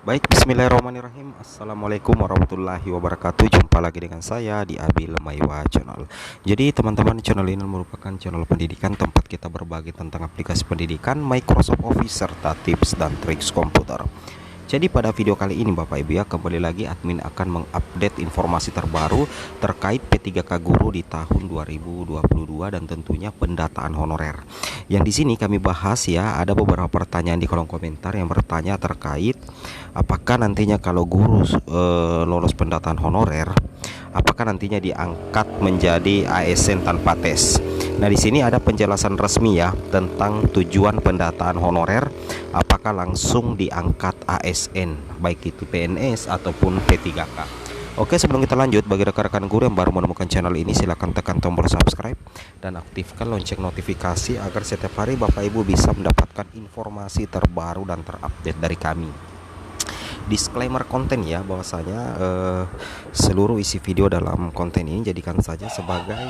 Baik, bismillahirrahmanirrahim. Assalamualaikum warahmatullahi wabarakatuh. Jumpa lagi dengan saya di Abil Maiwa Channel. Jadi teman-teman, channel ini merupakan channel pendidikan tempat kita berbagi tentang aplikasi pendidikan, Microsoft Office, serta tips dan triks komputer. Jadi pada video kali ini Bapak Ibu ya, kembali lagi admin akan mengupdate informasi terbaru terkait P3K Guru di tahun 2022 dan tentunya pendataan honorer. Yang di sini kami bahas ya, ada beberapa pertanyaan di kolom komentar yang bertanya terkait apakah nantinya kalau guru lolos pendataan honorer, apakah nantinya diangkat menjadi ASN tanpa tes. Nah, di sini ada penjelasan resmi ya tentang tujuan pendataan honorer, apakah langsung diangkat ASN, baik itu PNS ataupun P3K. Oke, sebelum kita lanjut, bagi rekan-rekan guru yang baru menemukan channel ini, silahkan tekan tombol subscribe dan aktifkan lonceng notifikasi agar setiap hari Bapak Ibu bisa mendapatkan informasi terbaru dan terupdate dari kami. Disclaimer konten ya, bahwasanya seluruh isi video dalam konten ini jadikan saja sebagai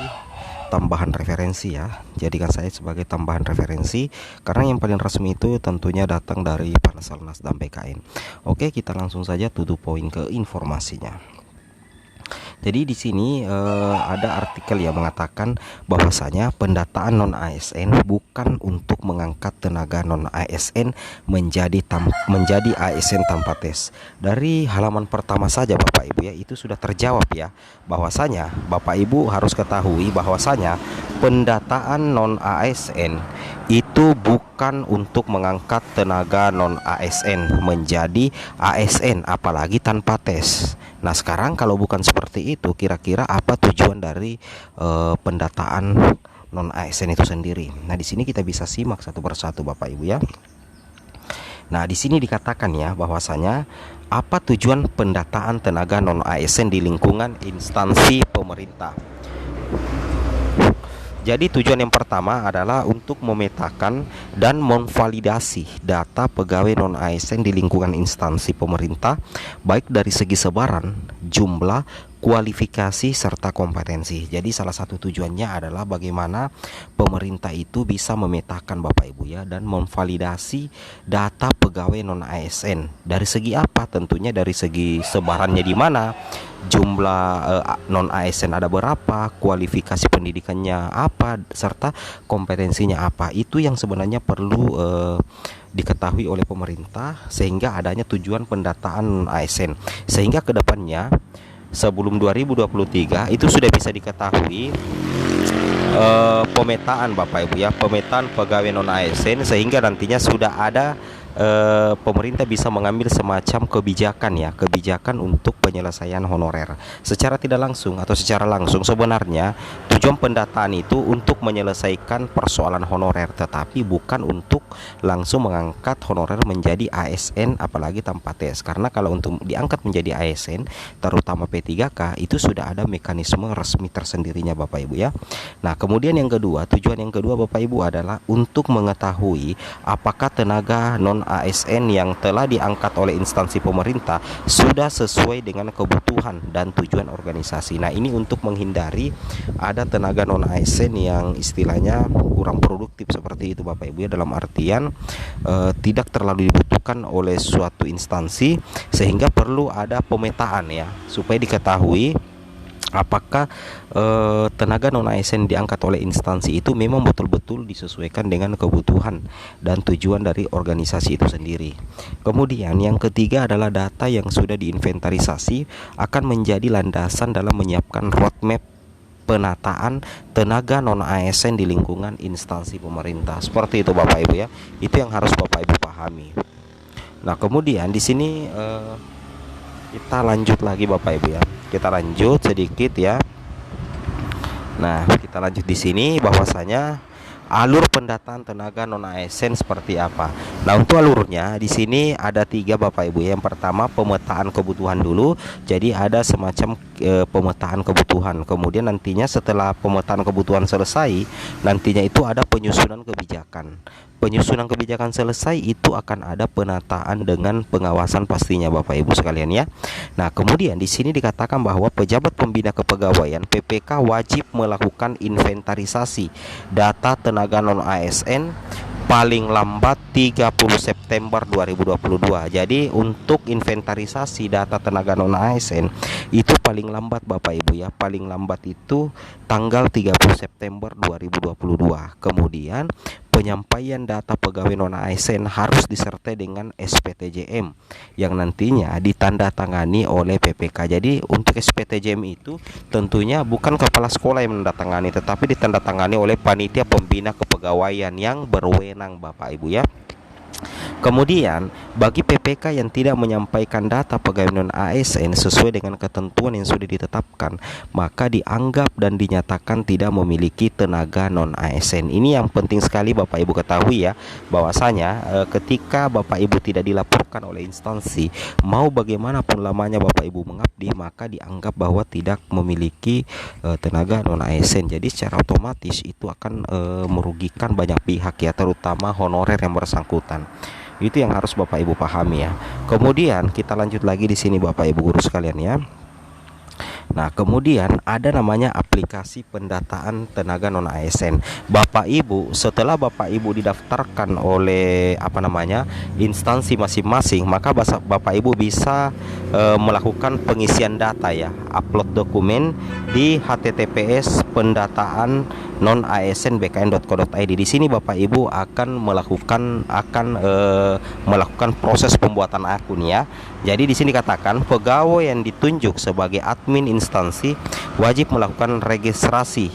tambahan referensi ya. Jadikan saya sebagai tambahan referensi karena yang paling resmi itu tentunya datang dari Panselnas dan BKN. Oke, kita langsung saja to the point ke informasinya. Jadi di sini ada artikel yang mengatakan bahwasanya pendataan non ASN bukan untuk mengangkat tenaga non ASN menjadi ASN tanpa tes. Dari halaman pertama saja Bapak Ibu ya, itu sudah terjawab ya, bahwasanya Bapak Ibu harus ketahui bahwasanya pendataan non ASN itu bukan untuk mengangkat tenaga non ASN menjadi ASN apalagi tanpa tes. Nah, sekarang kalau bukan seperti itu, kira-kira apa tujuan dari pendataan non ASN itu sendiri? Nah, di sini kita bisa simak satu persatu Bapak Ibu ya. Nah, di sini dikatakan ya bahwasanya apa tujuan pendataan tenaga non ASN di lingkungan instansi pemerintah. Jadi tujuan yang pertama adalah untuk memetakan dan memvalidasi data pegawai non-ASN di lingkungan instansi pemerintah, baik dari segi sebaran, jumlah, kualifikasi, serta kompetensi. Jadi salah satu tujuannya adalah bagaimana pemerintah itu bisa memetakan Bapak Ibu ya, dan memvalidasi data pegawai non-ASN. Dari segi apa? Tentunya dari segi sebarannya di mana, jumlah non ASN ada berapa, kualifikasi pendidikannya apa, serta kompetensinya apa. Itu yang sebenarnya perlu diketahui oleh pemerintah sehingga adanya tujuan pendataan ASN, sehingga kedepannya sebelum 2023 itu sudah bisa diketahui pemetaan Bapak Ibu ya, pemetaan pegawai non ASN, sehingga nantinya sudah ada pemerintah bisa mengambil semacam kebijakan ya, kebijakan untuk penyelesaian honorer secara tidak langsung atau secara langsung. Sebenarnya tujuan pendataan itu untuk menyelesaikan persoalan honorer, tetapi bukan untuk langsung mengangkat honorer menjadi ASN apalagi tanpa tes. Karena kalau untuk diangkat menjadi ASN terutama P3K itu sudah ada mekanisme resmi tersendirinya Bapak Ibu ya. Nah, kemudian yang kedua, tujuan yang kedua Bapak Ibu adalah untuk mengetahui apakah tenaga non ASN yang telah diangkat oleh instansi pemerintah sudah sesuai dengan kebutuhan dan tujuan organisasi. Nah, ini untuk menghindari ada tenaga non ASN yang istilahnya kurang produktif seperti itu Bapak Ibu ya, dalam artian tidak terlalu dibutuhkan oleh suatu instansi, sehingga perlu ada pemetaan ya supaya diketahui apakah tenaga non ASN diangkat oleh instansi itu memang betul-betul disesuaikan dengan kebutuhan dan tujuan dari organisasi itu sendiri. Kemudian yang ketiga adalah data yang sudah diinventarisasi akan menjadi landasan dalam menyiapkan roadmap penataan tenaga non ASN di lingkungan instansi pemerintah. Seperti itu Bapak Ibu ya. Itu yang harus Bapak Ibu pahami. Nah, kemudian di sini kita lanjut lagi Bapak Ibu ya. Kita lanjut sedikit ya. Nah, kita lanjut di sini bahwasanya alur pendataan tenaga non ASN seperti apa. Nah, untuk alurnya di sini ada 3 Bapak Ibu. Yang pertama pemetaan kebutuhan dulu. Jadi ada semacam pemetaan kebutuhan. Kemudian nantinya setelah pemetaan kebutuhan selesai, nantinya itu ada penyusunan kebijakan. Penyusunan kebijakan selesai, itu akan ada penataan dengan pengawasan pastinya Bapak Ibu sekalian ya. Nah, kemudian di sini dikatakan bahwa pejabat pembina kepegawaian PPK wajib melakukan inventarisasi data tenaga non ASN paling lambat 30 September 2022. Jadi untuk inventarisasi data tenaga non ASN itu paling lambat Bapak Ibu ya, paling lambat itu tanggal 30 September 2022. Kemudian penyampaian data pegawai non ASN harus disertai dengan SPTJM yang nantinya ditandatangani oleh PPK. Jadi untuk SPTJM itu tentunya bukan kepala sekolah yang menandatangani, tetapi ditandatangani oleh panitia pembina kepegawaian yang berwenang Bapak Ibu ya. Kemudian bagi PPK yang tidak menyampaikan data pegawai non ASN sesuai dengan ketentuan yang sudah ditetapkan, maka dianggap dan dinyatakan tidak memiliki tenaga non ASN. Ini yang penting sekali Bapak Ibu ketahui ya, bahwasanya ketika Bapak Ibu tidak dilaporkan oleh instansi, mau bagaimanapun lamanya Bapak Ibu mengabdi, maka dianggap bahwa tidak memiliki tenaga non ASN. Jadi secara otomatis itu akan merugikan banyak pihak ya, terutama honorer yang bersangkutan. Itu yang harus Bapak Ibu pahami ya. Kemudian kita lanjut lagi di sini Bapak Ibu guru sekalian ya. Nah, kemudian ada namanya aplikasi pendataan tenaga non ASN. Bapak Ibu, setelah Bapak Ibu didaftarkan oleh instansi masing-masing, maka Bapak Ibu bisa melakukan pengisian data ya, upload dokumen di https pendataan non asn bkn.co.id. Di sini Bapak Ibu akan melakukan proses pembuatan akun ya. Jadi di sini katakan pegawai yang ditunjuk sebagai admin instansi wajib melakukan registrasi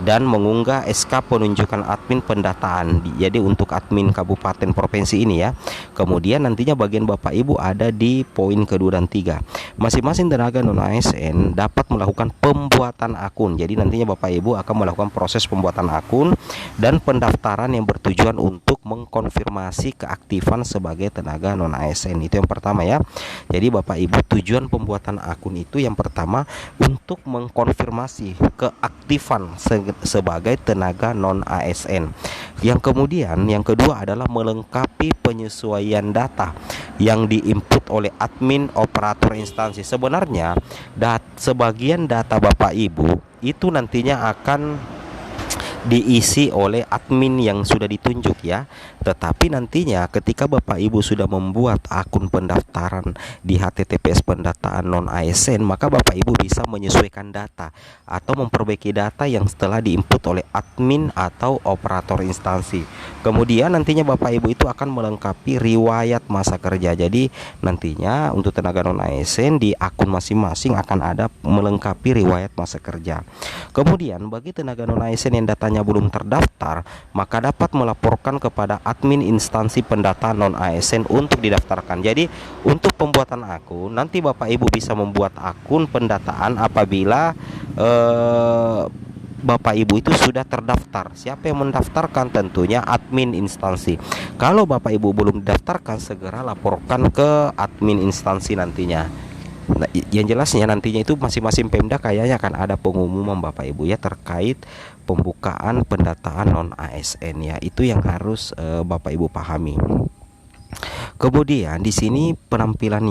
dan mengunggah SK penunjukan admin pendataan. Jadi untuk admin kabupaten provinsi ini ya. Kemudian nantinya bagian Bapak Ibu ada di poin kedua dan 3. Masing-masing tenaga non ASN dapat melakukan pembuatan akun. Jadi nantinya Bapak Ibu akan melakukan proses pembuatan akun dan pendaftaran yang bertujuan untuk mengkonfirmasi keaktifan sebagai tenaga non ASN. Itu yang pertama ya. Jadi Bapak Ibu, tujuan pembuatan akun itu yang pertama untuk mengkonfirmasi keaktifan sebagai tenaga non ASN. Yang kedua adalah melengkapi penyesuaian data yang diinput oleh admin operator instansi. Sebenarnya sebagian data Bapak Ibu itu nantinya akan diisi oleh admin yang sudah ditunjuk ya. Tetapi nantinya ketika Bapak Ibu sudah membuat akun pendaftaran di https pendataan non ASN, maka Bapak Ibu bisa menyesuaikan data atau memperbaiki data yang setelah diinput oleh admin atau operator instansi. Kemudian nantinya Bapak Ibu itu akan melengkapi riwayat masa kerja. Jadi nantinya untuk tenaga non ASN di akun masing-masing akan ada melengkapi riwayat masa kerja. Kemudian bagi tenaga non ASN yang datanya belum terdaftar, maka dapat melaporkan kepada admin instansi pendataan non ASN untuk didaftarkan. Jadi untuk pembuatan akun, nanti Bapak Ibu bisa membuat akun pendataan apabila Bapak Ibu itu sudah terdaftar. Siapa yang mendaftarkan? Tentunya admin instansi. Kalau Bapak Ibu belum didaftarkan, segera laporkan ke admin instansi nantinya. Nah, yang jelasnya nantinya itu masing-masing Pemda kayaknya akan ada pengumuman Bapak Ibu ya terkait pembukaan pendataan non ASN ya. Itu yang harus Bapak Ibu pahami. Kemudian di sini penampilan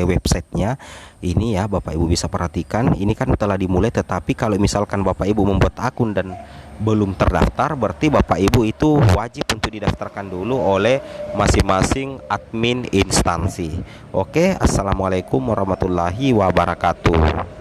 websitenya ini ya Bapak Ibu bisa perhatikan. Ini kan telah dimulai, tetapi kalau misalkan Bapak Ibu membuat akun dan belum terdaftar, berarti Bapak Ibu itu wajib untuk didaftarkan dulu oleh masing-masing admin instansi. Oke, assalamualaikum warahmatullahi wabarakatuh.